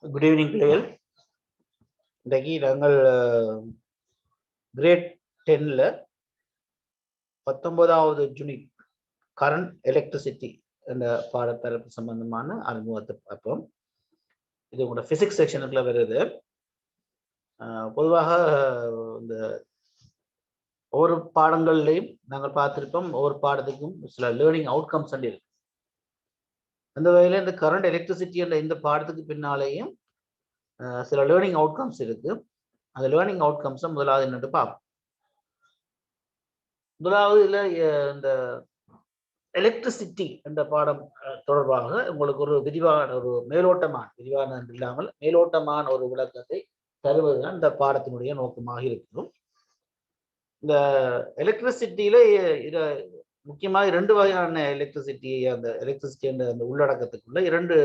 Good evening, பிள்ளைகள். இன்றைக்கு நாங்கள் கிரேட் 10ல 19வது யூனிட் கரண்ட் எலக்ட்ரிசிட்டி என்ற பாடத்தரப்பு சம்பந்தமான அறிமுகத்தை பார்ப்போம். இது உங்களோட பிசிக்ஸ் செக்ஷனுக்குள்ள வருது. பொதுவாக இந்த ஒவ்வொரு பாடங்கள்லையும் நாங்கள் பார்த்திருப்போம், ஒவ்வொரு பாடத்துக்கும் சில லேர்னிங் அவுட்கம்ஸ் இருக்கு. அந்த வகையில் இந்த கரண்ட் எலக்ட்ரிசிட்டி என்ற இந்த பாடத்துக்கு பின்னாலேயும் சில லேர்னிங் அவுட்கம்ஸ் இருக்கு. அந்த லேர்னிங் அவுட்கம்ஸை முதலாவது என்னட்டு பார்ப்போம். முதலாவது இதில் இந்த எலக்ட்ரிசிட்டி என்ற பாடம் தொடர்பாக உங்களுக்கு ஒரு விரிவான ஒரு விரிவான இல்லாமல் மேலோட்டமான ஒரு விளக்கத்தை தருவதுதான் இந்த பாடத்தினுடைய நோக்கமாக இருக்கும். இந்த எலக்ட்ரிசிட்டியில முக்கியமாக 2 வகையான எலக்ட்ரிசிட்டி, அந்த எலக்ட்ரிசிட்டி என்ற அந்த உள்ளடக்கத்துக்குள்ள 2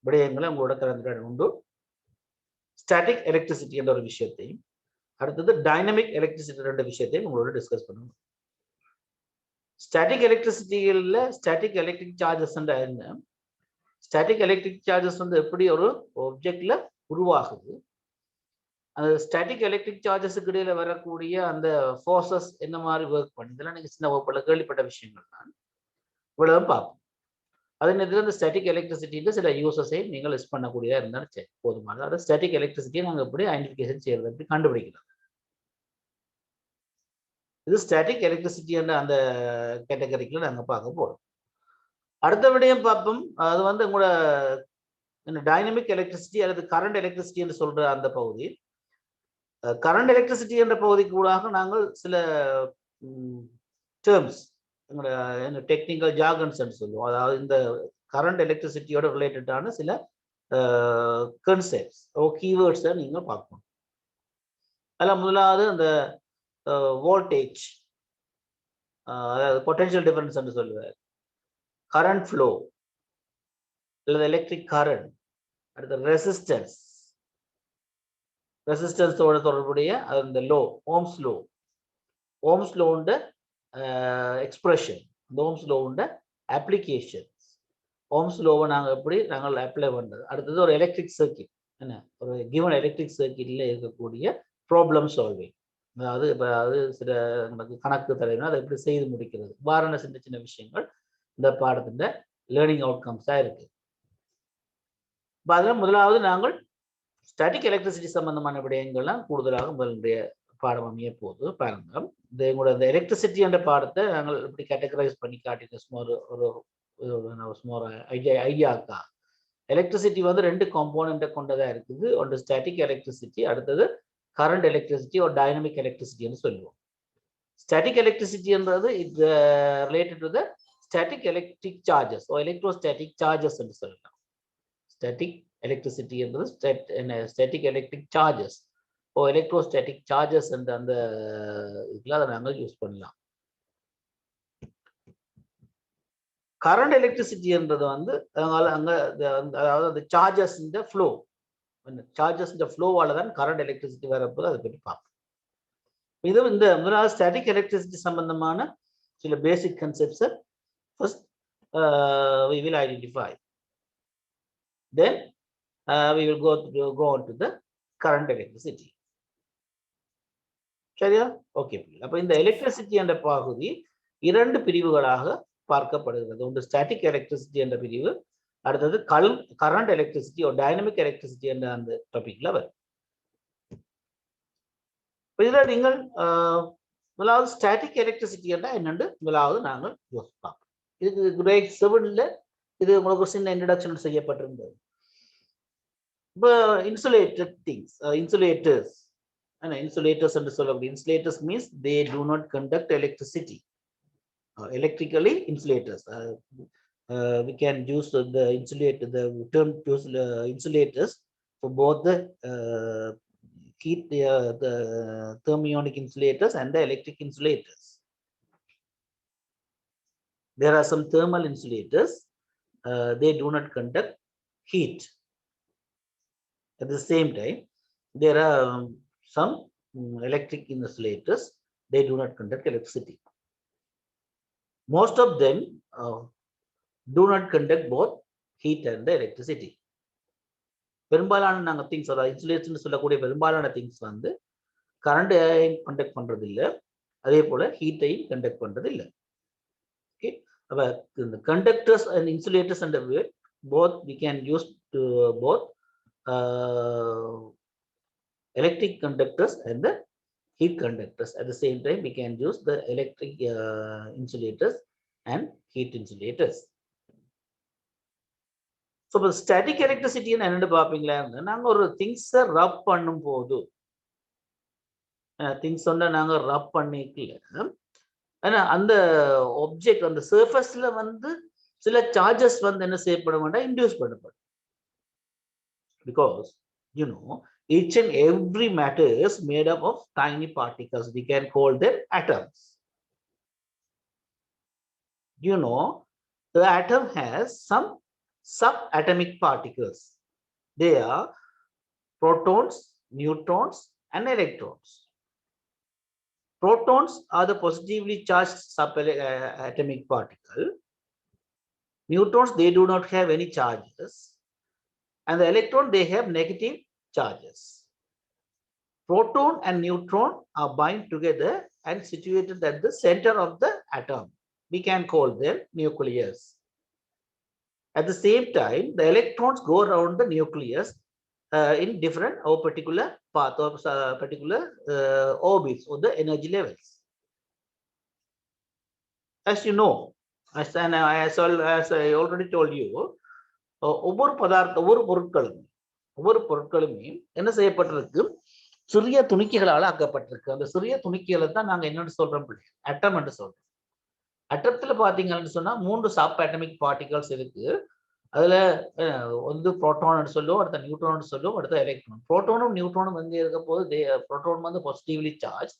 விடயங்களை உங்களோட கலந்துரையாட உண்டு. ஸ்டாட்டிக் எலக்ட்ரிசிட்டி என்ற ஒரு விஷயத்தையும், அடுத்தது டைனமிக் எலக்ட்ரிசிட்டி என்ற விஷயத்தையும் உங்களோட டிஸ்கஸ் பண்ணணும். ஸ்டாட்டிக் எலக்ட்ரிசிட்டியில் ஸ்டாட்டிக் எலக்ட்ரிக் சார்ஜஸ் என்ன, ஸ்டாட்டிக் எலக்ட்ரிக் சார்ஜஸ் எப்படி ஒரு ஆப்ஜெக்ட்ல உருவாகுது, அந்த ஸ்டாட்டிக் எலக்ட்ரிக் சார்ஜஸுக்கு இடையில வரக்கூடிய அந்த ஃபோர்ஸஸ் என்ன மாதிரி ஒர்க் பண்ணி, இதெல்லாம் நீங்க சின்ன வகுப்புல கேள்விப்பட்ட விஷயங்கள் தான். இவ்வளவு பார்ப்போம். அதே நேரத்தில் இந்த ஸ்டாட்டிக் எலக்ட்ரிசிட்டியில் சில யூசஸையும் நீங்கள் லிஸ்ட் பண்ணக்கூடியதாக இருந்தாலும் சரி போதுமானது. அதாவது ஸ்டாட்டிக் எலக்ட்ரிசிட்டியை நாங்கள் எப்படி ஐடென்டிஃபிகேஷன் செய்யறது, எப்படி கண்டுபிடிக்கலாம். இது ஸ்டாட்டிக் எலக்ட்ரிசிட்டி என்ற அந்த கேட்டகரிக்குள்ள நாங்கள் பார்க்க போறோம். அடுத்த விடயம் பார்ப்போம். அது உங்களோட டைனமிக் எலக்ட்ரிசிட்டி அல்லது கரண்ட் எலக்ட்ரிசிட்டி என்று சொல்ற அந்த பகுதி. கரண்ட் எலக்ட்ரிசிட்டி என்ற பகுதிக்கு கூடாக நாங்கள் சில டேர்ம்ஸ், எங்களோட டெக்னிக்கல் ஜார்கன்ஸ் என்று சொல்லுவோம். அதாவது இந்த கரண்ட் எலக்ட்ரிசிட்டியோட ரிலேட்டடான சில கான்செப்ட்ஸ் கீவேர்ட்ஸை நீங்கள் பார்க்கணும். அதில் முதலாவது அந்த வோல்டேஜ், அதாவது பொட்டன்ஷியல் டிஃபரன்ஸ் என்று சொல்லுவார், கரண்ட் ஃப்ளோ அல்லது எலக்ட்ரிக் கரண்ட், அடுத்த ரெசிஸ்டன்ஸ், ரெசிஸ்டன்ஸோட தொடர்புடைய அந்த லோ, ஓம்ஸ் லோண்ட எக்ஸ்பிரஷன், இந்த ஓம்ஸ் லோண்ட அப்ளிகேஷன்ஸ், ஓம்ஸ் லோவை நாங்கள் அப்ளை பண்றது. அடுத்தது ஒரு எலக்ட்ரிக் சர்க்கிட், என்ன ஒரு கிவன் எலக்ட்ரிக் சர்க்கிட்ல இருக்கக்கூடிய ப்ராப்ளம் சால்விங், அதாவது சில கணக்கு தலைவர் அதை எப்படி செய்து முடிக்கிறது, வாரண சின்ன விஷயங்கள் இந்த பாடத்தின் லேர்னிங் அவுட்கம்ஸா இருக்கு. அதில் முதலாவது நாங்கள் ஸ்டாட்டிக் எலக்ட்ரிசிட்டி சம்பந்தமான விடயங்கள்லாம் கூடுதலாக முதலுடைய பாடம் அமைய போது பாருங்க. எங்களோட இந்த எலக்ட்ரிசிட்டி என்ற பாடத்தை நாங்கள் எப்படி கேட்டகரைஸ் பண்ணி காட்டிட்டு ஒரு ஐடியாக்கா. எலக்ட்ரிசிட்டி 2 காம்போனண்ட்டை கொண்டதா இருக்குது. ஒன்று ஸ்டாட்டிக் எலக்ட்ரிசிட்டி, அடுத்தது கரண்ட் எலக்ட்ரிசிட்டி ஒரு டைனமிக் எலக்ட்ரிசிட்டின்னு சொல்லுவோம். ஸ்டாட்டிக் எலக்ட்ரிசிட்டி என்றது இது related to the static electric charges or electrostatic charges என்று சொல்லலாம். ஸ்டாட்டிக் எலக்ட்ரிசிட்டி என்பது static electric charges or electrostatic charges என்ற அந்த இதுல அதை நாங்கள் யூஸ் பண்ணலாம். கரண்ட் எலக்ட்ரிசிட்டி என்றது அதாவது அந்த சார்ஜஸ் இந்த ஃப்ளோ, சார்ஜஸ் இந்த ஃப்ளோவால தான் கரண்ட் எலக்ட்ரிசிட்டி வரப்போது. அதை பற்றி பார்ப்போம். இது இந்த முதலாவது ஸ்டாட்டிக் எலக்ட்ரிசிட்டி சம்பந்தமான சில பேசிக் கன்செப்ட்ஸை first we will identify. Then we will go on to the current electricity. சரியா? ஓகே. அப்ப இந்த எலக்ட்ரிசிட்டி என்ற பகுதி 2 பிரிவுகளாக பார்க்கப்படுகிறது. ஒன்று ஸ்டாட்டிக் எலக்ட்ரிசிட்டி என்ற பிரிவு, அடுத்தது கரண்ட் எலக்ட்ரிசிட்டி ஒரு டைனமிக் எலக்ட்ரிசிட்டி என்ற அந்த டாபிக்ல வரும். இதுல நீங்கள் முதலாவது ஸ்டாட்டிக் எலக்ட்ரிசிட்டி என்ற என்னென்று முதலாவது நாங்கள் யோசிப்போம். இதுக்கு கிரேட் 7ல இது உங்களுக்கு சின்ன இன்ட்ரடக்ஷன் செய்யப்பட்டிருந்தது. இப்போ இன்சுலேட்டட் திங்ஸ், இன்சுலேட்டர்ஸ் என்று சொல்லக்கூடிய insulators means they do not conduct electricity. Electrically insulators, we can use the term insulators for both the heat, the thermionic insulators and the electric insulators. There are some thermal insulators, they do not conduct heat. At the same time, there are some electric insulators, they do not conduct electricity. Most of them do not conduct both heat and the electricity. பெரும்பாலான நாங்கள் things, அதாவது insulation சொல்லக்கூடிய பெரும்பாலான things வந்து current conduct பண்றது இல்லை, அதே போல ஹீட்டையும் கண்டக்ட் பண்றது இல்லை. ஓகே, அப்ப இந்த conductors and insulators and both we can use to both electric conductors and the heat conductors. At the same time, we can use the electric insulators and heat insulators. So, static electricity என்னன்னு பாப்பீங்களா, நாங்க ஒரு திங்ஸை ரப் பண்ணும் போது things வந்து நாங்க ரப் பண்ணிக்கல, ஆனா அந்த ஆப்ஜெக்ட் அந்த சர்ஃபேஸ்ல வந்து சில சார்ஜஸ் வந்து என்ன செய்யப்பட வேண்டாம், இன்டியூஸ் பண்ணப்படும். Because you know each and every matter is made up of tiny particles. We can call them atoms. You know the atom has some subatomic particles. They are protons, neutrons and electrons. Protons are the positively charged subatomic particle. Neutrons, they do not have any charges. And the electron, they have negative charges. Proton and neutron are bound together and situated at the center of the atom. We can call them nucleus. At the same time, the electrons go around the nucleus in different or particular path or particular orbits or the energy levels. As you know, as I already told you, ஒவ்வொரு பொருட்களுமே என்ன செய்யப்பட்டிருக்கு, சிறிய துணிக்கைகளால் ஆக்கப்பட்டிருக்கு. அந்த சிறிய துணிக்கைகளை தான் நாங்க என்னன்னு சொல்றோம், அட்டம் என்று சொல்றோம். அட்டத்துல பாத்தீங்கன்னு சொன்னா 3 சப் அட்டமிக் பார்ட்டிகல்ஸ் இருக்கு. அதுல வந்து புரோட்டான் சொல்லுவோம், அடுத்த நியூட்ரான் சொல்லுவோம், அடுத்த எலக்ட்ரான். புரோட்டானும் நியூட்ரானும் வந்து இருக்க போது புரோட்டான் வந்து பாசிட்டிவ்லி சார்ஜ்,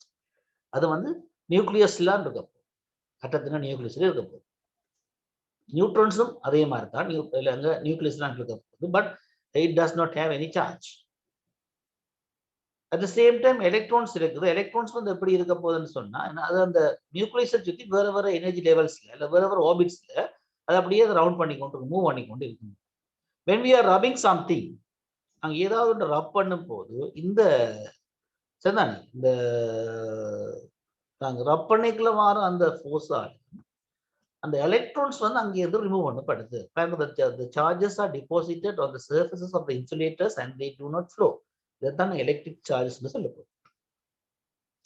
அது வந்து நியூக்ளியஸ்ல இருக்க போகுது, அட்டத்தின நியூக்ளியஸ்ல இருக்க போகுது. நியூட்ரான்ஸும் அதே மாதிரி தான் நியூக்ளியஸ்ல இருக்க போகுது, but it does not have any charge. At the same time electrons இருக்குது. எலக்ட்ரான்ஸ் வந்து எப்படி இருக்க போகுதுன்னு சொன்னா, அது அந்த நியூக்ளியஸை சுற்றி வேற வேற எனர்ஜி லெவல்ஸ்ல இல்லை வேற வேற ஆர்பிட்ஸ்ல அது அப்படியே ரவுண்ட் பண்ணிக்கொண்டு மூவ் பண்ணிக்கொண்டு இருக்கும். when we are rubbing something, அங்க ஏதாவது ஒன்று ரப் பண்ணும் போது இந்த சரிதானே, இந்த நாங்க ரப் பண்ணிக்கல வர அந்த ஃபோர்ஸால் அந்த எலக்ட்ரான்ஸ் வந்து அங்கே இருந்து ரிமூவ் பண்ணப்படுது. the charges are deposited on the surfaces of the insulators and they do not flow. இதுதான் எலக்ட்ரிக் சார்ஜஸ் சொல்லப்படும்.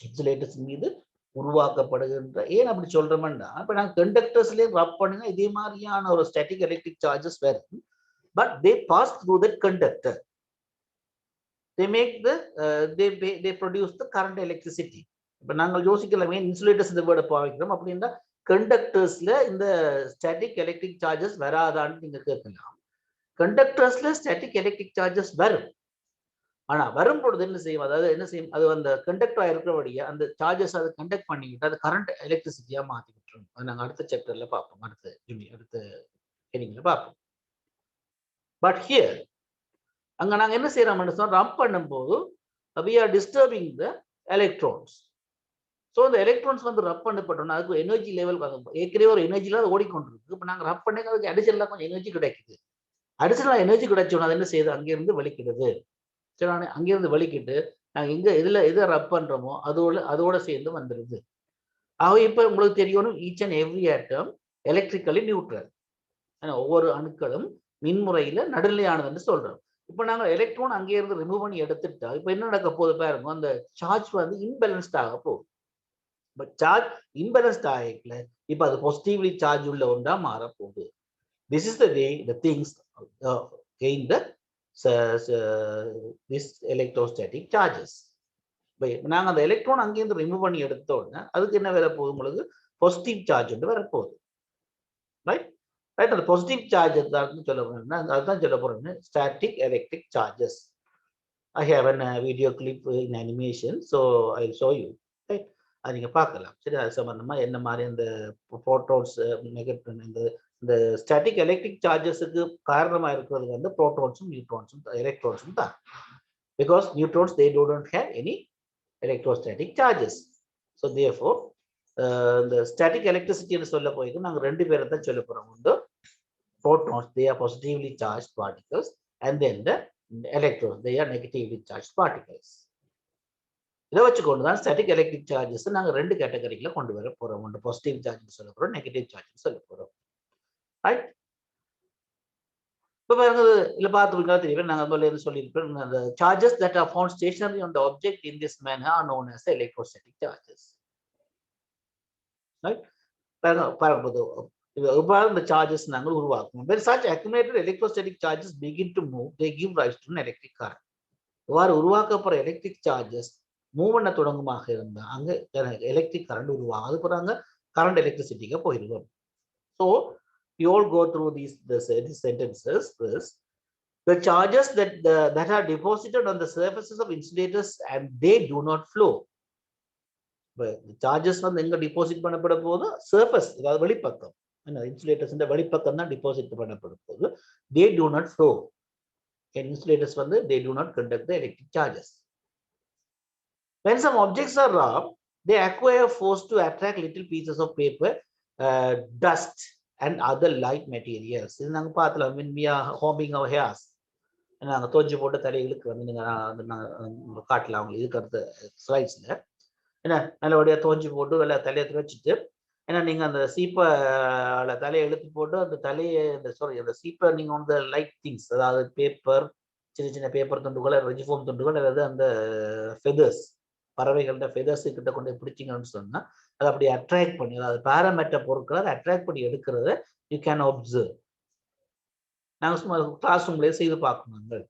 இன்சுலேட்டர்ஸ் மீது உருவாக்கப்படுகின்ற, ஏன் அப்படி சொல்றோம்னா, இப்ப நாங்க கண்டக்டர்ஸ்லயே ரப் பண்ணினா இதே மாதிரியான ஒரு ஸ்டாட்டிக் எலக்ட்ரிக் சார்ஜஸ் வரும், but they pass through that conductor. They make the they produce the current electricity. இப்ப நாங்கள் யோசிக்கலாமே இன்சுலேட்டர்ஸ் இந்த வேர்டை பாவிக்கிறோம் அப்படின்னா கண்டக்டர்ஸ்ல இந்த ஸ்டாட்டிக் எலக்ட்ரிக் சார்ஜஸ் வராதான்னு நீங்க கேட்கலாம். கண்டக்டர்ஸ்ல ஸ்டாட்டிக் எலக்ட்ரிக் சார்ஜஸ் வரும், ஆனா வரும் பொழுது என்ன செய்யும், அதாவது என்ன செய்யும், அது அந்த கண்டக்டரா இருக்கிறபடியா அந்த சார்ஜஸ் அதை கண்டக்ட் பண்ணிக்கிட்டு அது கரண்ட் எலக்ட்ரிசிட்டியா மாத்தி விட்டுரும். அது நாங்க அடுத்த சாப்டர்ல பார்ப்போம், அடுத்த ஹெடிங்ல பார்ப்போம். பட் ஹியர் அங்க நாங்க என்ன செய்யறோம்னு சொன்னா, ரப் பண்ணும் போது we are disturbing the electrons. So இந்த எலக்ட்ரான்ஸ் வந்து ரப் பண்ணப்பட்டோம்னா அதுக்கு எனர்ஜி லெவல் ஏற்கனவே ஒரு எனர்ஜில அது ஓடிக்கொண்டிருக்கு. இப்போ நாங்க ரப் பண்ணி அதுக்கு அடிஷனலா கொஞ்சம் எனர்ஜி கிடைக்குது. அடிஷனலா எனர்ஜி கிடைச்சோன்னா அது என்ன செய்யுது, அங்கிருந்து வெளிக்கிடுது. சரி, அங்கிருந்து வெளிக்கிட்டு நாங்க எதை ரப் பண்றோமோ அதோட சேர்ந்து வந்துடுது. ஆக இப்ப உங்களுக்கு தெரியணும், each and every atom electrically neutral. ஒவ்வொரு அணுக்களும் மின்முறையில நடுநிலையானதுன்னு சொல்றோம். இப்ப நாங்க எலக்ட்ரான் அங்கே இருந்து ரிமூவ் பண்ணி எடுத்துட்டா இப்ப என்ன நடக்க போகுது பாருங்க, அந்த சார்ஜ் வந்து இன்பேலன்ஸ்ட் ஆக போகுது. பட் சார்ஜ் இன்பேலன்ஸ்ட் ஆகல, இப்ப அது பாசிட்டிவ்லி சார்ஜ் உள்ள ஒன்றா மாற போகுது. This is the way the things gain this electrostatic charges. நாங்க அந்த எலக்ட்ரான் அங்கேருந்து ரிமூவ் பண்ணி எடுத்த உடனே அதுக்கு என்ன வர போகுது, உங்களுக்கு பாசிட்டிவ் சார்ஜ் வந்து வரப்போகுது. ரைட் ரைட் அந்த பாசிட்டிவ் சார்ஜ் சொல்ல போறேன்னா அதுதான் சொல்ல போறேன்னு static electric charges. I have a video clip in animation, so I'll show you. Right, அது நீங்க பார்க்கலாம். சரி, அது சம்பந்தமா என்ன மாதிரி அந்த புரோட்டான்ஸ் இந்த ஸ்டாட்டிக் எலக்ட்ரிக் சார்ஜஸுக்கு காரணமா இருக்கிறது வந்து புரோட்டான்ஸும் நியூட்ரான்ஸும் எலக்ட்ரான்ஸும் தான். Because neutrons, they don't have any electrostatic charges. So therefore the static electricity ன்னு சொல்ல போயிட்டு நாங்க ரெண்டு பேரை தான் சொல்ல போறோம். வந்து protons, they are positively charged particles, and then the electrons. They are negatively charged particles. இதை வச்சுக்கொண்டு தான் ஸ்டாட்டிக் எலக்ட்ரிக் சார்ஜஸ் நாங்கள் ரெண்டு கேட்டகரியில கொண்டு வர போறோம். ஒன்று பாசிட்டிவ் சார்ஜ் சொல்ல போறோம், நெகட்டிவ் சார்ஜ் சொல்ல போறோம். ரைட். இப்போ பாருங்க, இல்லை பார்த்துருக்கா தெரியும். நாங்கள் முதல்ல சொல்லியிருப்போம், அந்த charges that are found stationary on the object in this manner are known as electrostatic charges. Right. பாருங்க, எவ்வாறு இந்த சார்ஜஸ் நாங்கள் உருவாக்குவோம். When such accumulated electrostatic charges begin to move, they give rise to an electric current. இவ்வாறு உருவாக்கப்படுற electric charges move பண்ண தொடங்குமாக இருந்தா அங்க electric current உருவாகும். அது பிறகு கரண்ட் எலக்ட்ரிசிட்டிக்கு போயிடுவோம். So you all go through these sentences. First, the charges that are deposited on the surfaces of insulators and they do not flow. Charges வந்து எங்க டிபாசிட் பண்ணப்பட போது சர்ஃபேஸ், அதாவது வெளிப்பக்கம், இன்சுலேட்டர்ஸ் இந்த வெளிப்பக்கம் தான் டிபாசிட் பண்ணப்பட போது. they do not flow. Insulators வந்து they do not conduct the electric charges. When some objects are rubbed, they acquire force to attract little pieces of paper, dust and other light materials. இது நாங்க பார்த்தலாம் when we are combing our hairs. நாங்க தோஞ்சி போட்ட தலைகளுக்கு வந்து நீங்க காட்டலாம் அவங்க இதுக்கு அடுத்த ஸ்லைட்ஸ்ல. என்ன நல்லபடியா தோஞ்சி போட்டு வெள்ள தலையை துவைச்சிட்டு, ஏன்னா நீங்க அந்த சீப்பை தலையை எழுத்து போட்டு அந்த தலையை அந்த சீப்பை நீங்க வந்து லைட் திங்ஸ், அதாவது பேப்பர், சின்ன சின்ன பேப்பர் துண்டுகள், ரெஜிஃபோம் துண்டுகள், அதாவது அந்த ஃபெதர்ஸ், பறவைகளோட ஃபெதர்ஸ் கிட்ட கொண்டு பிடிச்சிங்கன்னு சொன்னா அதை அப்படி அட்ராக்ட் பண்ணி, அதாவது பேராமெட்ட பொருட்களை அதை அட்ராக்ட் பண்ணி எடுக்கிறத யூ கேன் அப்சர்வ். நாங்கள் சும்மா கிளாஸ் ரூம்லேயே செய்து பார்க்கணும்.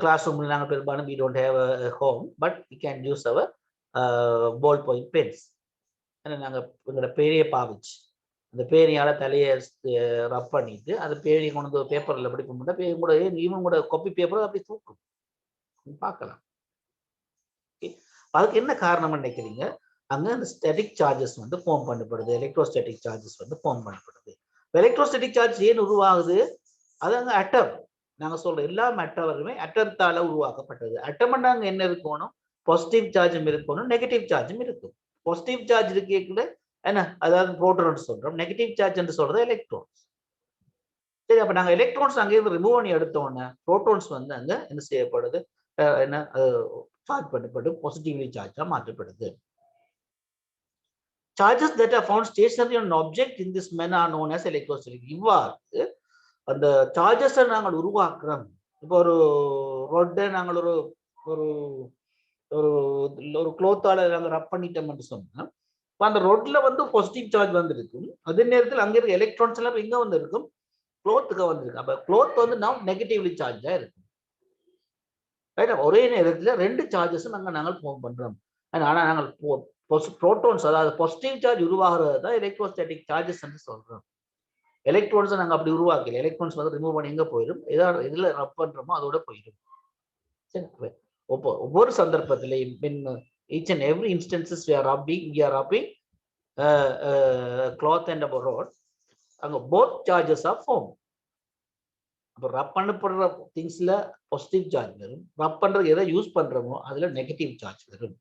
கிளாஸ் ரூம்ல நாங்கள் பெரும்பாலும் we don't have a home, but we can use our ball point pens. நாங்கள் எங்களோட பேரையை பாவிச்சு அந்த பேரியால தலையை ரப் பண்ணிட்டு அந்த பேரியை கொண்டு வந்து பேப்பர்ல எப்படி பண்ணா பேரும் கூட இவங்க கூட காப்பி பேப்பர் அப்படி தூக்கும் பார்க்கலாம். அதுக்கு என்ன காரணம் நினைக்கிறீங்க? அங்க அந்த ஸ்டாட்டிக் சார்ஜஸ் வந்து ஃபார்ம் பண்ணப்படுது, எலக்ட்ரோஸ்டாட்டிக் சார்ஜஸ் வந்து ஃபார்ம் பண்ணப்படுது. எலக்ட்ரோஸ்டாட்டிக் சார்ஜ் ஏன் உருவாகுது? அது அங்க அட்டம், நாங்க சொல்ற எல்லா அட்டவருமே அட்டத்தால உருவாக்கப்பட்டது. அட்டம் நாங்க என்ன இருக்கணும்? பாசிட்டிவ் சார்ஜும் இருக்கணும், நெகட்டிவ் சார்ஜும் இருக்கும். பாசிட்டிவ் சார்ஜ் இருக்கல என்ன, அதாவது புரோட்டான் சொல்றோம். நெகட்டிவ் சார்ஜ் என்று சொல்றது எலக்ட்ரான்ஸ். சரி, அப்ப நாங்க எலக்ட்ரான்ஸ் அங்கே இருந்து ரிமூவ் பண்ணி எடுத்தோம்னா புரோட்டான்ஸ் வந்து அங்க என்ன செய்யப்படுது, என்ன சார்ஜ் பண்ணப்பட்டு பாசிட்டிவ்லி சார்ஜா மாற்றப்படுது. Charges that are found stationary on an object in this manner are known as electrostatic. இவ்வாறு அந்த சார்ஜஸை நாங்கள் உருவாக்குறோம். இப்போ ஒரு ரோட்டை நாங்கள் ஒரு ஒரு ஒரு குளோத்தால நாங்கள் ரப் பண்ணிட்டோம்னு சொன்னா அந்த ரோட்ல வந்து பாசிட்டிவ் சார்ஜ் வந்து இருக்கும். அதே நேரத்தில் அங்க இருக்க எலக்ட்ரான்ஸ் எல்லாம் எங்க வந்து இருக்கும்? குளோத்துக்கு வந்துருக்கு. அப்ப குளோத் வந்து நாம் நெகட்டிவ்லி சார்ஜா இருக்கும். ஒரே நேரத்துல ரெண்டு சார்ஜஸும் நாங்கள் ஃபார்ம் பண்றோம். ஆனா நாங்கள் புரோட்டான்ஸ், அதாவது பாசிட்டிவ் சார்ஜ் உருவாகிறது தான் எலக்ட்ரோஸ்டாட்டிக் சார்ஜஸ் என்று சொல்றோம். எலக்ட்ரான்ஸ் நாங்க அப்படி உருவாக்கல. எலக்ட்ரான்ஸ் வந்து ரிமூவ் பண்ணி எங்க போயிடும்? ஏதாவது இதுல ரப் பண்றோமோ அதோட போயிடும். சரி, ஒவ்வொரு சந்தர்ப்பத்திலையும் each and every instances we are rubbing cloth and a rod, அங்க both charges are formed. அப்ப ரப் பண்ணப்படுற திங்ஸ்ல பாசிட்டிவ் சார்ஜ் வரும், ரப் பண்றது எதை யூஸ் பண்றோமோ அதுல நெகட்டிவ் சார்ஜ் வரும்.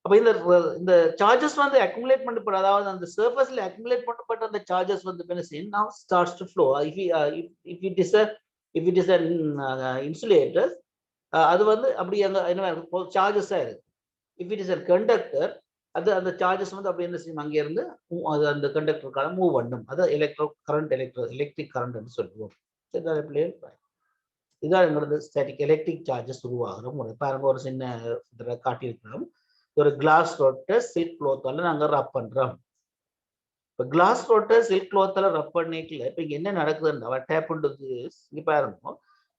அப்ப இந்த சார்ஜஸ் வந்து அக்குமுலேட் பண்ணப்பட, அதாவது அந்த சர்ஃபேஸ்ல அக்குமுலேட் பண்ணப்பட்ட அந்த சார்ஜஸ் வந்து என்ன செய்யும்? now starts to flow. if it is an insulator, அது வந்து அப்படி அங்க என்ன சார்ஜஸா இருக்கு. If it is a conductor, அது அந்த சார்ஜஸ் வந்து அப்படி என்ன செய்யும்? அங்க இருந்து அது அந்த கண்டக்டருக்கான மூவ் பண்ணும். அது எலக்ட்ரிக் கரண்ட் என்று சொல்லுவோம். இதான் எங்களது ஸ்டாட்டிக் எலக்ட்ரிக் சார்ஜஸ் உருவாகிற முறை. பாருங்க, ஒரு சின்ன காட்டியிருக்கிறோம். ஒரு கிளாஸ் ரோட்டை சில்க் கிளாத்தால நாங்க ரப் பண்றோம். இப்ப கிளாஸ் ரோட்டை சில்க் கிளாத்தால ரப் பண்ணிக்கல இப்ப இங்க என்ன நடக்குதுன்னா டேப் இங்க பாருங்க,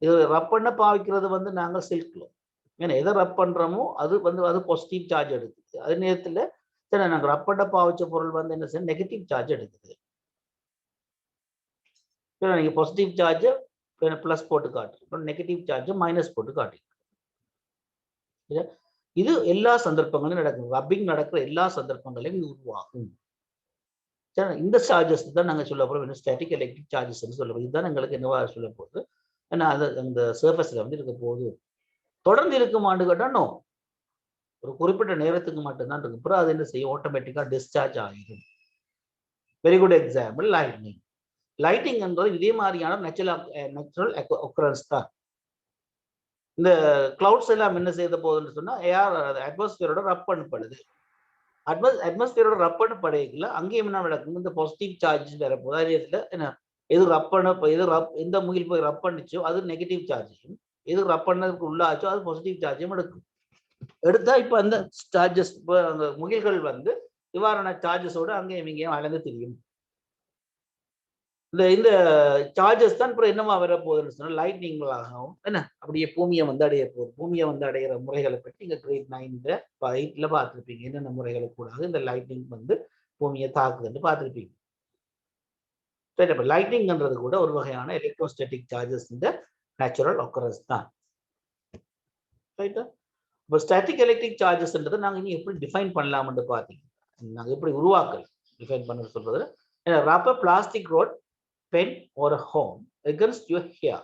இது ரப் பண்ண பாவிக்கிறது வந்து நாங்க சில்க் கிளாத். ஏன்னா எதை ரப் பண்றோமோ அது வந்து அது பாசிட்டிவ் சார்ஜ் எடுக்குது. அதே நேரத்துல சரி நாங்க ரப் பண்ண பாவிச்ச பொருள் வந்து என்ன செய்ய நெகட்டிவ் சார்ஜ் எடுக்குது. நீங்க பாசிட்டிவ் சார்ஜ் பிளஸ் போட்டு காட்டுறோம், நெகட்டிவ் சார்ஜ் மைனஸ் போட்டு காட்டுறோம். இது எல்லா சந்தர்ப்பங்களும் நடக்கும். ரப்பிங் நடக்கிற எல்லா சந்தர்ப்பங்களையும் இது உருவாகும். இந்த சார்ஜஸ் தான் நாங்க சொல்ல போறோம் ஸ்டாட்டிக் எலக்ட்ரிக் சார்ஜஸ் சொல்ல போறோம். இதுதான் எங்களுக்கு என்னவா சொல்ல போகுது, ஏன்னா அது அந்த சர்ஃபேஸ்ல வந்து இருக்க போகுது. தொடர்ந்து இருக்குமான்னு கேட்டா ஒரு குறிப்பிட்ட நேரத்துக்கு மட்டும்தான் இருக்கு. அப்புறம் அது என்ன செய்யும்? ஆட்டோமேட்டிக்கா டிஸ்சார்ஜ் ஆகிடும். Very good example lighting. Lighting என்றது இதே மாதிரியான நேச்சுரல் ஒக்கரன்ஸ் தான். இந்த கிளவுட்ஸ் எல்லாம் என்ன செய்த போகுதுன்னு சொன்னா ஏர் அட்மாஸ்பியரோட ரப் பண்ணப்படுது. அட்மாஸ்பியரோட ரப் பண்ணப்படையில அங்கேயும் என்ன நடக்கும், இந்த பாசிட்டிவ் சார்ஜ் வரப்போது. அதே நேரத்தில் என்ன எது ரப் பண்ண எது ரப் எந்த முகில் போய் ரப் பண்ணிச்சோ அது நெகட்டிவ் சார்ஜையும், எது ரப் பண்ணதுக்கு உள்ளாச்சோ அது பாசிட்டிவ் சார்ஜையும் எடுக்கும். எடுத்தா இப்ப அந்த சார்ஜஸ் அந்த முகில்கள் வந்து இவ்வாறான சார்ஜஸோட அங்கேயும் இங்கேயும் அலைந்து தெரியும். இந்த சார்ஜஸ் தான் அப்புறம் என்னமா வர போகுதுன்னு சொன்னா லைட்னிங்களாகவும் என்ன அப்படியே பூமியை வந்து அடைய போகுது. பூமியை வந்து அடைகிற முறைகளை பற்றி இங்க கிரேட் 9 8ல பார்த்துருப்பீங்க. என்னென்ன முறைகளை கூடாது இந்த லைட்னிங் வந்து பூமியை தாக்குதுன்னு பார்த்துருப்பீங்க. சரி, அப்ப லைட்னிங்ன்றது கூட ஒரு வகையான எலக்ட்ரோஸ்டாட்டிக் சார்ஜஸ் இந்த நேச்சுரல் ஒக்கரன்ஸ் தான். ரைட்டா? இப்போ ஸ்டாட்டிக் எலக்ட்ரிக் சார்ஜஸ்ன்றதை நாங்கள் இனி எப்படி டிஃபைன் பண்ணலாம்னு பார்த்தீங்க. நாங்கள் எப்படி உருவாக்கல் டிஃபைன் பண்ண சொல்றது, wrap a plastic rod, pen or a home against your hair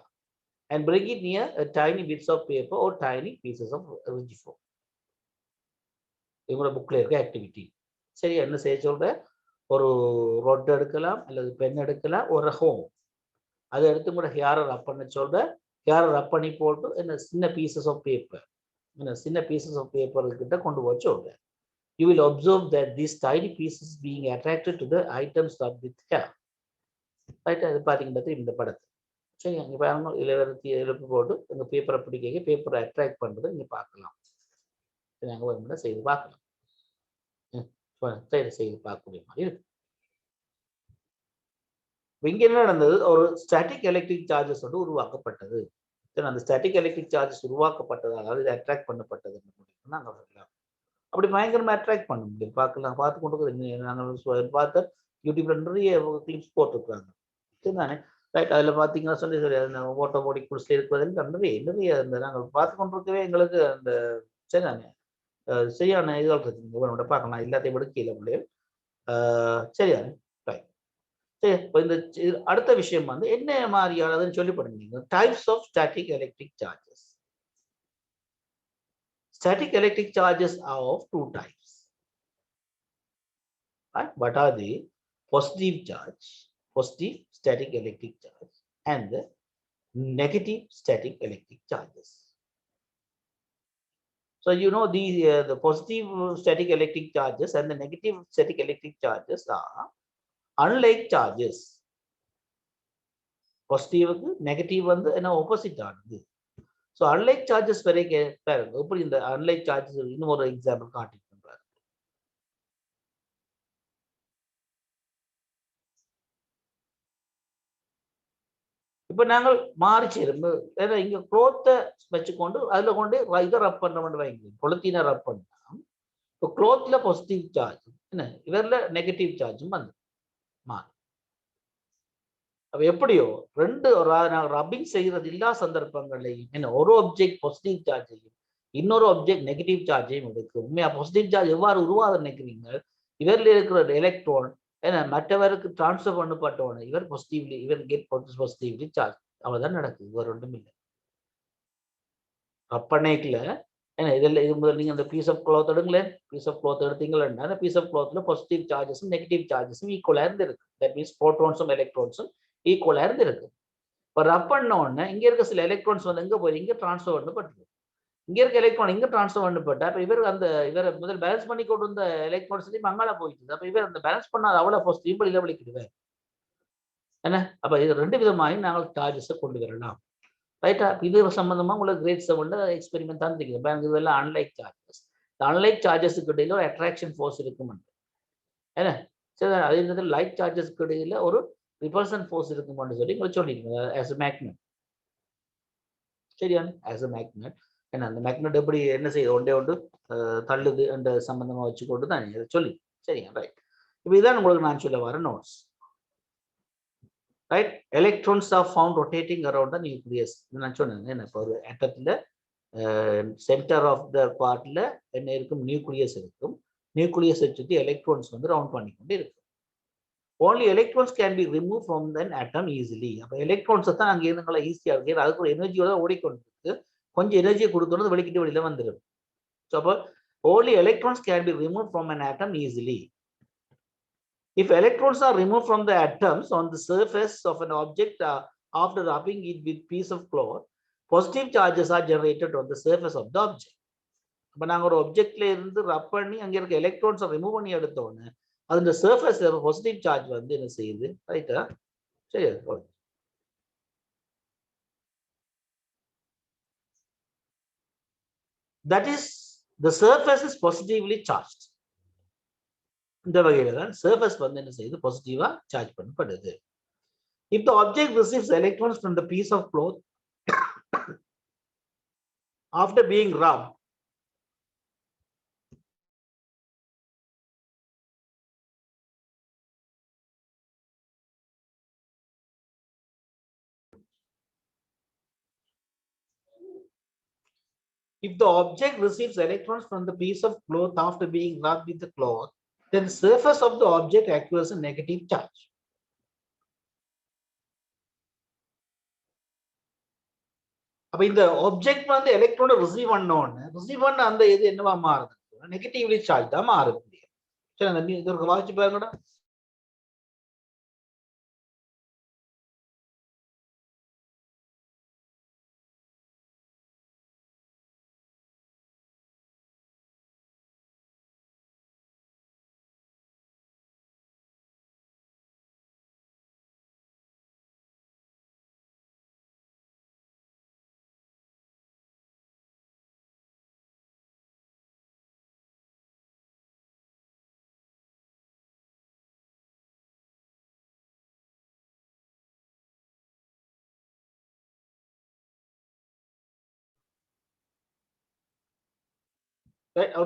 and bring it near a tiny bits of paper or tiny pieces of rigid foam. இவங்களோட புக்ல இருக்க ஆக்டிவிட்டி. சரி, என்ன செய்ய சொல்ற, ஒரு ரோட் எடுக்கலாம் அல்லது பென் எடுக்கலாம், ஒரு ஹோம் அதை எடுத்து கூட ஹேரை ரப் பண்ண சொல்ற. ஹேரை ரப் பண்ணி போட்டு என்ன சின்ன பீசஸ் ஆஃப் பேப்பர், சின்ன பீசஸ் ஆஃப் பேப்பர் கிட்ட கொண்டு போய் சொல்ற. You will observe that these tiny pieces being attracted to the items rubbed with hair. Right, அது பார்த்தீங்கன்னா இந்த படத்தை சரி அங்கே பாருங்க, எழுப்பு போட்டு இந்த பேப்பரை பிடிக்க பேப்பரை அட்ராக்ட் பண்ணுறதை நீங்கள் பார்க்கலாம். சரி, அங்கே ஒரு செய்து பார்க்கலாம். சரி, செய்து பார்க்கக்கூடிய மாதிரி இருக்கு. இங்க என்ன நடந்தது, ஒரு ஸ்டாட்டிக் எலக்ட்ரிக் சார்ஜஸ் வந்து உருவாக்கப்பட்டது. சரி, அந்த ஸ்டாட்டிக் எலக்ட்ரிக் சார்ஜஸ் உருவாக்கப்பட்டது, அதாவது இது அட்ராக்ட் பண்ணப்பட்டது நாங்கள் சொல்லலாம். அப்படி பயங்கரமா அட்ராக்ட் பண்ண முடியும். பார்க்கலாம், பார்த்து கொண்டு நாங்கள் பார்த்து யூடியூப்ல நிறைய கிளிப்ஸ் போட்டிருக்காங்க. சரிதானே? ரைட், அதில் பார்த்தீங்கன்னா சொல்லி ஓட்டோ போடி குடிச்சில் இருக்கிறது நிறைய அந்த நாங்கள் பார்த்து கொண்டிருக்கவே எங்களுக்கு அந்த சரிதானே சரியான இதுகள் இருக்குங்க. பார்க்கலாம், எல்லாத்தையும் விட கீழே முடியும். சரிதானே? ரைட், சரி. இப்போ இந்த அடுத்த விஷயம் வந்து என்ன மாதிரியானதுன்னு சொல்லி பண்ணுங்க. Types of static electric charges. Static electric charges are of two types. Right? What are they? Positive charge, positive static electric charge, and the negative static electric charges. So you know the positive static electric charges and the negative static electric charges are unlike charges. Positive negative வந்து என்ன opposite ஆனது. So unlike charges வரைக்கும் பாருங்க, எப்படி இந்த unlike charges இன்னும் ஒரு example காட்டி பண்றாரு. இப்ப நாங்கள் மாறி சேரும் இங்க குளோத்தை வச்சுக்கொண்டு அதுல கொண்டு இதை ரப் பண்ண வைங்க, கொளுத்தின ரப் பண்ணா இப்போ குளோத்ல பாசிட்டிவ் சார்ஜ் என்ன இவர்ல நெகட்டிவ் சார்ஜும் வந்து மாறும். அப்ப எப்படியோ ரெண்டு நாங்கள் ரப்பிங் செய்யறது எல்லா சந்தர்ப்பங்களையும் என்ன ஒரு ஆப்ஜெக்ட் பாசிட்டிவ் சார்ஜையும் இன்னொரு ஆப்ஜெக்ட் நெகட்டிவ் சார்ஜையும் எடுக்கும். உண்மையா பாசிட்டிவ் சார்ஜ் எவ்வாறு உருவாக நினைக்கிறீங்க, இவர்ல இருக்கிற எலக்ட்ரான் ஏன்னா மற்றவருக்கு டிரான்ஸ்ஃபர் பண்ணப்பட்டவன இவர் பாசிட்டிவ்லி இவர் கெட் பாசிட்டிவ்லி சார்ஜ் அவ்வளவுதான் நடக்குது, இவர் ஒன்றும் இல்லை. ரப்பனைக்குல ஏன்னா இதில் இது முதல் நீங்க அந்த பீஸ் ஆஃப் கிளாத் எடுங்களேன், பீஸ் ஆஃப் கிளாத் எடுத்தீங்கன்னா அந்த பீஸ் ஆஃப் கிளாத்ல பாசிட்டிவ் சார்ஜஸும் நெகட்டிவ் சார்ஜஸும் ஈக்குவலா இருந்து இருக்கு. தட் மீன்ஸ் புரோட்டான்ஸும் எலக்ட்ரான்ஸும் ஈக்குவலா இருந்து இருக்கு. இப்போ ரப் பண்ண உடனே இங்க இருக்க சில எலக்ட்ரான்ஸ் வந்து எங்க போய் இங்க டிரான்ஸ்ஃபர் பண்ணப்பட்டு இங்க இருக்க எலக்ட்ரான் இங்க டிரான்ஸ்ஃபர் பண்ணப்பட்ட அப்ப இவர் முதல் பேலன்ஸ் பண்ணி கொண்டு வந்த எலக்ட்ரான்ஸ் மங்கால போயிடுது. அப்ப இவர் அந்த பேலன்ஸ் பண்ணாத அவ்வளவு பாசிட்டிவ் வெளியில விളിக்கிடுவார் என்ன. அப்ப இது ரெண்டு விதமாயும் நாங்கள் சார்ஜஸை கொண்டு வரலாம். ரைட்டா? இது சம்பந்தமா உங்களுக்கு கிரேட் 7ல எக்ஸ்பெரிமெண்ட் தான் தெரியும். பேங்க் இதெல்லாம் அன்லைக் சார்ஜஸ். அன்லைக் சார்ஜஸுக்கு இடையில ஒரு அட்ராக்ஷன் ஃபோர்ஸ் இருக்கும் என்ன. சரி, அதே நேரத்தில் லைட் சார்ஜஸ்க்கு இடையில ஒரு ரிபல்சன் ஃபோர்ஸ் இருக்கும்னு சொல்லி உங்களுக்கு சொல்லியிருக்கோம். As a magnet. சரியா? ஆஸ் அ மேக்னெட் என்ன அந்த மேக்னெட் எப்படி என்ன செய்யுது, ஒன்றே ஒன்று தள்ளுது அந்த சம்பந்தமா வச்சுக்கொண்டு தான் இதை சொல்லி. சரியா? ரைட். இப்போ இதான் உங்களுக்கு நான் சொல்ல வர notes. Right, electrons are found rotating around the nucleus. நான் சொன்னேன் என்ன, இப்போ ஒரு ஆட்டத்துல சென்டர் ஆஃப் த பார்ட்ல என்ன இருக்கும், நியூக்ளியஸ் இருக்கும். நியூக்ளியஸை சுற்றி எலக்ட்ரான்ஸ் வந்து ரவுண்ட் பண்ணிக்கொண்டு இருக்கும். only electrons can be removed from an atom easily. அப்ப எலக்ட்ரான்ஸ் தான் அங்கே இருந்துங்களா ஈஸியா இருக்கு, அதுக்கு ஒரு எனர்ஜியோட ஓடிக்கொண்டிருக்கு, கொஞ்சம் எனர்ஜியை கொடுத்தோன்னு வெளிக்கிட்டு வெளியில வந்துடும். ஸோ அப்போ only electrons can be removed from an atom easily. If electrons are removed from the atoms on the surface of an object after rubbing it with piece of cloth, positive charges are generated on the surface of the object. அப்ப நாங்க ஒரு ஆப்ஜெக்ட்ல இருந்து ரப் பண்ணி அங்க இருக்க எலக்ட்ரான்ஸை remove பண்ணி எடுத்தோன்னு அந்த சர்ஃபேஸ்ல பாசிட்டிவ் சார்ஜ் வந்து என்ன செய்யுது, ரைட்டா? சரி, that is the surface is positively charged. இந்த வகையில தான் சர்ஃபேஸ் வந்து என்ன செய்யுது, பாசிட்டிவா சார்ஜ் பண்ணப்படுது. If the object receives electrons from the piece of cloth after being rubbed, if the object receives electrons from the piece of cloth after being rubbed with the cloth, then the surface of the object acquires a negative charge. அப்ப இந்த object வந்து எலக்ட்ரானை receive பண்ண அந்த இது என்னவா மாறுது, negatively charge தான் மாறுது. சரி, அந்த இதற்கு வாசிச்சு பாருங்கடா.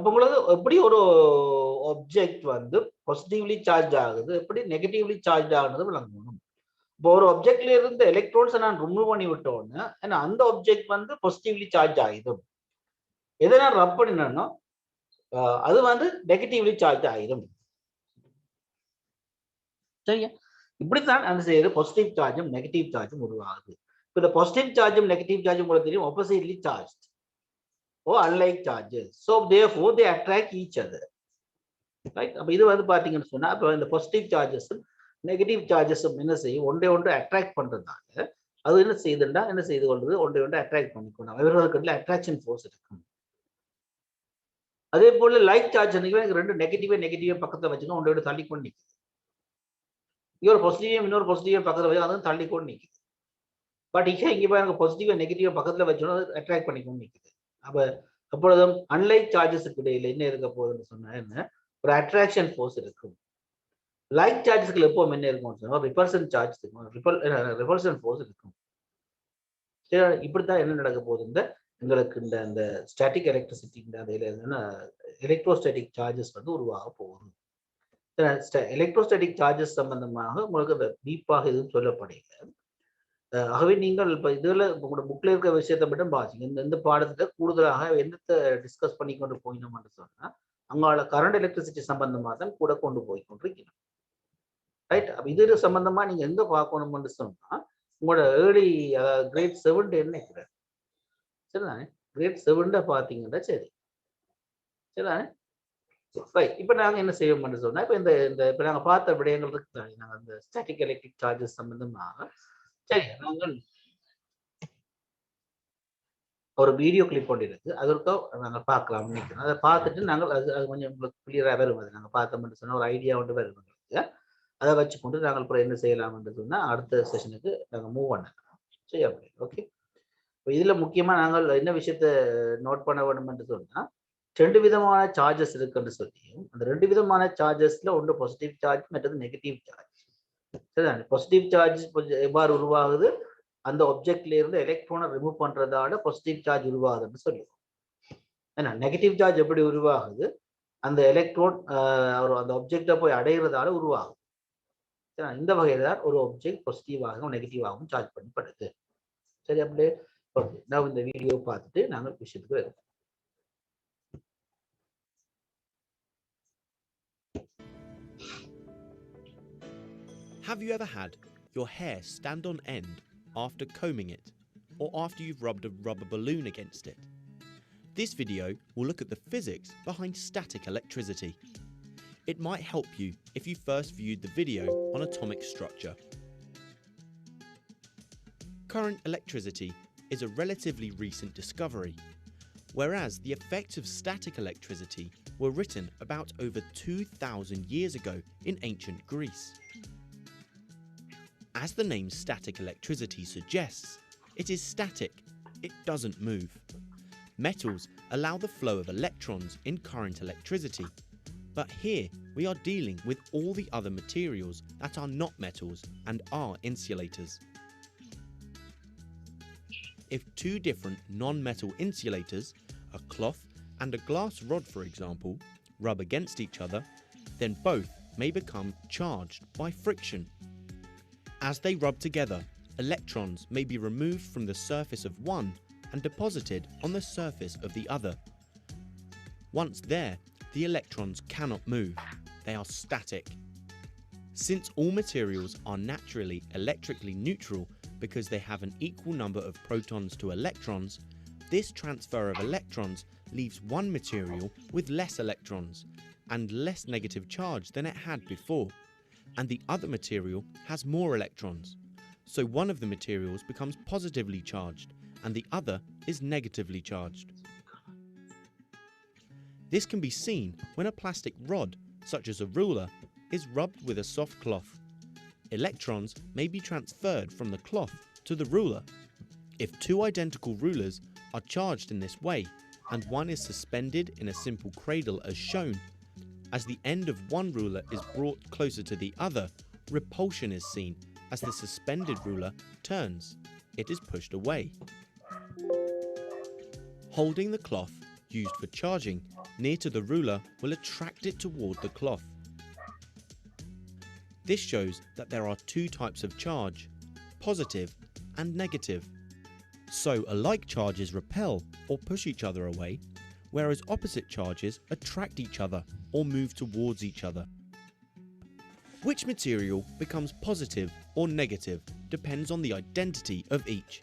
உங்களுக்கு எப்படி ஒரு ஆப்ஜெக்ட் வந்து பாசிட்டிவ்லி சார்ஜ் ஆகுது, எப்படி நெகட்டிவ்லி சார்ஜ் ஆகுது விளங்கணும். இப்போ ஒரு ஆப்ஜெக்ட்ல இருந்து எலக்ட்ரான்ஸை நான் ரிமூவ் பண்ணி விட்டோன்னு அந்த ஆப்ஜெக்ட் வந்து பாசிட்டிவ்லி சார்ஜ் ஆகிடும். எதை நான் ரப் பண்ணினோ அது வந்து நெகட்டிவ்லி சார்ஜ் ஆகிடும். சரியா? இப்படித்தான் அந்த செய்யறது பாசிட்டிவ் சார்ஜும் நெகட்டிவ் சார்ஜும் உருவாகுது. இப்போ இந்த பாசிட்டிவ் சார்ஜும் நெகட்டிவ் சார்ஜும் உங்களுக்கு தெரியும் oppositely charge or unlike charges, so therefore they attract each other, right? அப்ப இது வந்து பாத்தீங்கன்னு சொன்னா அப்ப இந்த பாசிட்டிவ் சார்ஜஸும் நெகட்டிவ் சார்ஜஸும் என்ன செய்யும், ஒன்றை அட்ராக்ட் பண்றதுனால அது என்ன செய்யுதுன்னா என்ன செய்து கொள்வது, ஒன்றை அட்ராக்ட் பண்ணிக்கணும். அவர்களுக்கு அட்ராக்ஷன் ஃபோர்ஸ் இருக்கும். அதே போல லைக் சார்ஜ் ரெண்டு நெகட்டிவ் பக்கத்துல வச்சுக்கணும், ஒன்றை தள்ளி கொண்டு நிற்குது. இன்னொரு பாசிட்டிவ் பக்கத்துல வச்சு அதுவும் தள்ளி கொண்டு நிற்குது. பட் இங்க பாருங்க பாசிட்டிவ் நெகட்டிவ் பக்கத்துல வச்சோன்னா அட்ராக்ட் பண்ணிக்கொண்டு நிற்குது. அப்ப அப்பொழுதும் அன்லைக் சார்ஜஸுக்கு இடையில என்ன இருக்க போகுதுன்னு சொன்னா என்ன, ஒரு அட்ராக்ஷன் ஃபோர்ஸ் இருக்கும். லைக் சார்ஜஸ்க்கு எப்பவும் என்ன இருக்கும் சொன்னா ரிபல்ஷன் சார்ஜ் இருக்கும், ரிபல்ஷன் ஃபோர்ஸ் இருக்கும். இப்படித்தான் என்ன நடக்க போகுது, இந்த எங்களுக்கு இந்த ஸ்டாட்டிக் எலக்ட்ரிசிட்டி என்னன்னா எலக்ட்ரோஸ்டாட்டிக் சார்ஜஸ் வந்து உருவாக போகுது. எலக்ட்ரோஸ்டாட்டிக் சார்ஜஸ் சம்பந்தமாக உங்களுக்கு டீப்பாக எதுவும் சொல்லப்படல. ஆகவே நீங்கள் இப்ப இதுல உங்களோட புக்ல இருக்க விஷயத்தை மட்டும் பாத்தீங்க. இந்த பாடத்துல கூடுதலாக என்னத்தை டிஸ்கஸ் பண்ணி கொண்டு போயினோம்னு சொன்னா அங்கால கரண்ட் எலக்ட்ரிசிட்டி சம்பந்தமா தான் கூட கொண்டு போய் கொண்டிருக்கணும். ரைட்? அப்ப இது சம்பந்தமா நீங்க எங்க பார்க்கணும்னு சொன்னா உங்களோட ஏர்லி கிரேட் 7 என்ன சரிதானே, கிரேட் 7 பாத்தீங்கன்னா சரி சரிதானே. ரைட், இப்ப நாங்க என்ன செய்வோம்னு சொன்னா இப்ப இந்த இப்ப நாங்க பார்த்த விடயங்கள் இருக்கு, நாங்க அந்த ஸ்டாட்டிக் எலக்ட்ரிக் சார்ஜஸ் சம்பந்தமாக சரி நாங்கள் ஒரு வீடியோ கிளிப் ஒன்று இருக்கு, அதற்கோ நாங்கள் பார்க்கலாம் நினைக்கிறோம். அதை பார்த்துட்டு நாங்கள் அது கொஞ்சம் உங்களுக்கு கிளியரா வரும். அது நாங்கள் பார்த்தோம்னு சொன்னா ஒரு ஐடியா ஒன்று வரும் உங்களுக்கு. அதை வச்சுக்கொண்டு நாங்கள் அப்புறம் என்ன செய்யலாம்னு சொன்னா அடுத்த செஷனுக்கு நாங்கள் மூவ் பண்ணலாம். சரி, அப்படி ஓகே. இப்போ இதுல முக்கியமா நாங்கள் என்ன விஷயத்த நோட் பண்ண வேண்டும் என்று சொன்னா 2 விதமான சார்ஜஸ் இருக்குன்னு சொல்லியும் அந்த 2 விதமான சார்ஜஸ்ல ஒன்று பாசிட்டிவ் சார்ஜ் மற்றது நெகட்டிவ் சார்ஜ். சரிதானே? பாசிட்டிவ் சார்ஜ் எவ்வாறு உருவாகுது, அந்த ஆப்ஜெக்ட்ல இருந்து எலக்ட்ரானை ரிமூவ் பண்றதால பாசிட்டிவ் சார்ஜ் உருவாகுதுன்னு சொல்லுவோம். ஏன்னா நெகட்டிவ் சார்ஜ் எப்படி உருவாகுது, அந்த எலக்ட்ரான் அந்த ஆப்ஜெக்டை போய் அடைகிறதால உருவாகுது. இந்த வகையில தான் ஒரு ஆப்ஜெக்ட் பாசிட்டிவாகவும் நெகட்டிவாகவும் சார்ஜ் பண்ணப்படுது. சரி, அப்படியே ஓகே. நான் இந்த வீடியோ பார்த்துட்டு நாங்கள் விஷயத்துக்கு வருவோம். Have you ever had your hair stand on end after combing it, or after you've rubbed a rubber balloon against it? This video will look at the physics behind static electricity. It might help you if you first viewed the video on atomic structure. Current electricity is a relatively recent discovery, whereas the effects of static electricity were written about over 2,000 years ago in ancient Greece. As the name static electricity suggests, it is static, it doesn't move. Metals allow the flow of electrons in current electricity, but here we are dealing with all the other materials that are not metals and are insulators. If two different non-metal insulators, a cloth and a glass rod for example, rub against each other, then both may become charged by friction. As they rub together, electrons may be removed from the surface of one and deposited on the surface of the other. Once there, the electrons cannot move, they are static. Since all materials are naturally electrically neutral because they have an equal number of protons to electrons, this transfer of electrons leaves one material with less electrons and less negative charge than it had before, and the other material has more electrons. So one of the materials becomes positively charged and the other is negatively charged. This can be seen when a plastic rod, such as a ruler, is rubbed with a soft cloth. Electrons may be transferred from the cloth to the ruler. If two identical rulers are charged in this way, and one is suspended in a simple cradle as shown, as the end of one ruler is brought closer to the other, repulsion is seen as the suspended ruler turns. It is pushed away. Holding the cloth used for charging near to the ruler will attract it toward the cloth. This shows that there are two types of charge, positive and negative. So alike charges repel or push each other away, whereas opposite charges attract each other or move towards each other. Which material becomes positive or negative depends on the identity of each.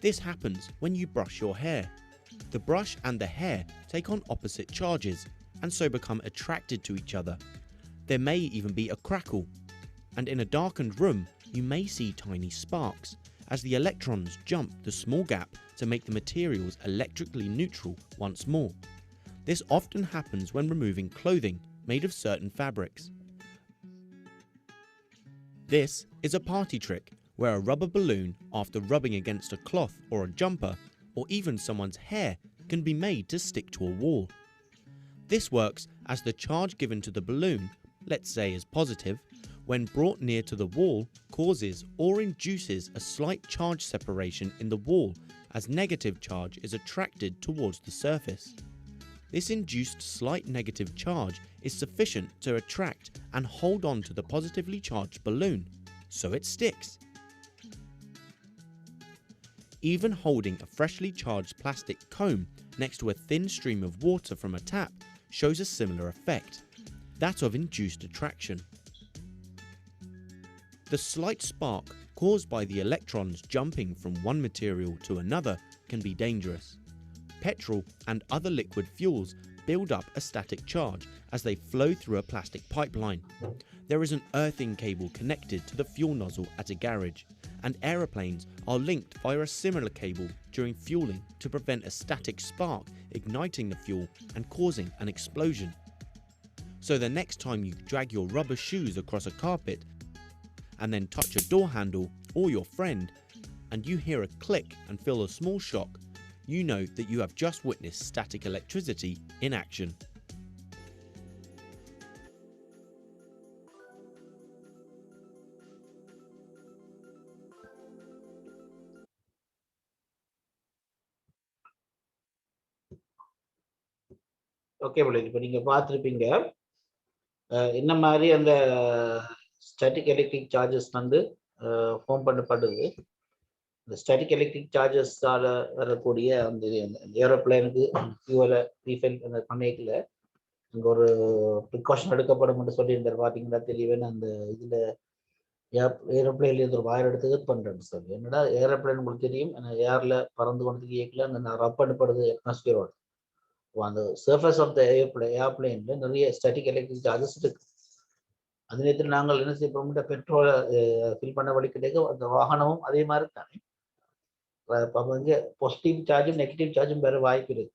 This happens when you brush your hair. The brush and the hair take on opposite charges and so become attracted to each other. There may even be a crackle, and in a darkened room you may see tiny sparks as the electrons jump the small gap to make the materials electrically neutral once more. This often happens when removing clothing made of certain fabrics. This is a party trick where a rubber balloon, after rubbing against a cloth or a jumper, or even someone's hair, can be made to stick to a wall. This works as the charge given to the balloon, let's say is positive, when brought near to the wall causes or induces a slight charge separation in the wall as negative charge is attracted towards the surface. This induced slight negative charge is sufficient to attract and hold on to the positively charged balloon, so it sticks. Even holding a freshly charged plastic comb next to a thin stream of water from a tap shows a similar effect, that of induced attraction. The slight spark caused by the electrons jumping from one material to another can be dangerous. Petrol and other liquid fuels build up a static charge as they flow through a plastic pipeline. There is an earthing cable connected to the fuel nozzle at a garage, and aeroplanes are linked via a similar cable during fueling to prevent a static spark igniting the fuel and causing an explosion. So the next time you drag your rubber shoes across a carpet and then touch a door handle or your friend, and you hear a click and feel a small shock, you know that you have just witnessed static electricity in action. Okay பிள்ளை, இப்போ நீங்கள் பார்த்துருப்பீங்க என்ன மாதிரி அந்த static electric charges வந்து form பண்ணப்படுது. இந்த ஸ்டாட்டிக் எலக்ட்ரிக் சார்ஜஸால் வரக்கூடிய அந்த ஏரோப்ளைனுக்கு ஃபியூவலை ரீஃபில் அந்த பண்ணைக்கில் அங்கே ஒரு ப்ரிகாஷன் எடுக்கப்படும் சொல்லியிருந்தார். பார்த்தீங்கன்னா தெரியவேன்னு அந்த இதில் ஏரோப்ளைன்லேருந்து ஒரு வயர் எடுத்து பண்ணுறேன்னு சொல்லி, என்னடா ஏரோப்ளைன் உங்களுக்கு தெரியும், ஏரில் பறந்து கொண்டதுக்கு ஏற்கல அங்கே ரப் பண்ணப்படுது அட்மாஸ்பியரோட. அந்த சர்ஃபேஸ் ஆஃப் த ஏர்பிளேன்ல நிறைய ஸ்டாட்டிக் எலக்ட்ரிக் சார்ஜஸ் இருக்கு. அது நேரத்தில் நாங்கள் என்ன செய்ய பெட்ரோலை ஃபில் பண்ண வழி கிடைக்க அந்த வாகனமும் அதே மாதிரி தானே. அப்போ வந்து பாசிட்டிவ் சார்ஜும் நெகட்டிவ் சார்ஜும் வேற வாய்ப்பு இருக்கு.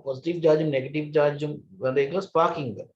பாசிட்டிவ் சார்ஜும் நெகட்டிவ் சார்ஜும் வந்து ஸ்பார்க்கிங்